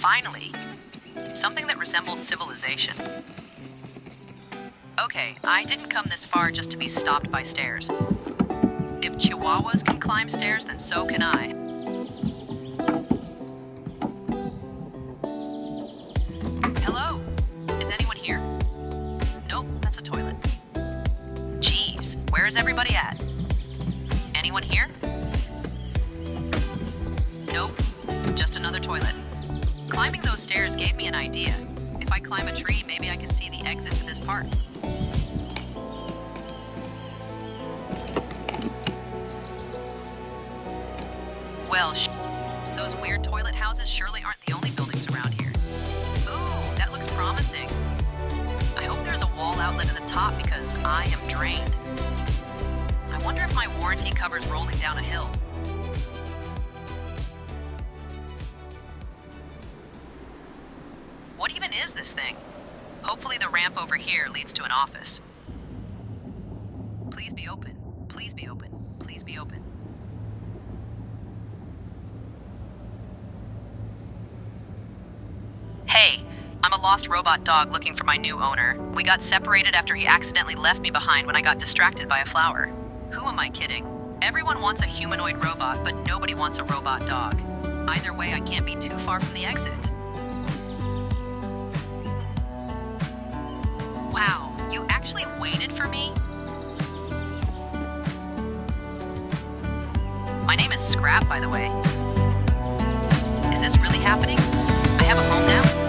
Finally, something that resembles civilization. Okay, I didn't come this far just to be stopped by stairs. If chihuahuas can climb stairs, then so can I. Hello? Is anyone here? Nope, that's a toilet. Jeez, where is everybody at? Anyone here? Nope, just another toilet. Climbing those stairs gave me an idea. If I climb a tree, maybe I can see the exit to this park. Well, those weird toilet houses surely aren't the only buildings around here. Ooh, that looks promising. I hope there's a wall outlet at the top because I am drained. I wonder if my warranty covers rolling down a hill. What even is this thing? Hopefully the ramp over here leads to an office. Please be open. Please be open. Please be open. Hey, I'm a lost robot dog looking for my new owner. We got separated after he accidentally left me behind when I got distracted by a flower. Who am I kidding? Everyone wants a humanoid robot, but nobody wants a robot dog. Either way, I can't be too far from the exit. Wow, you actually waited for me? My name is Scrap, by the way. Is this really happening? I have a home now?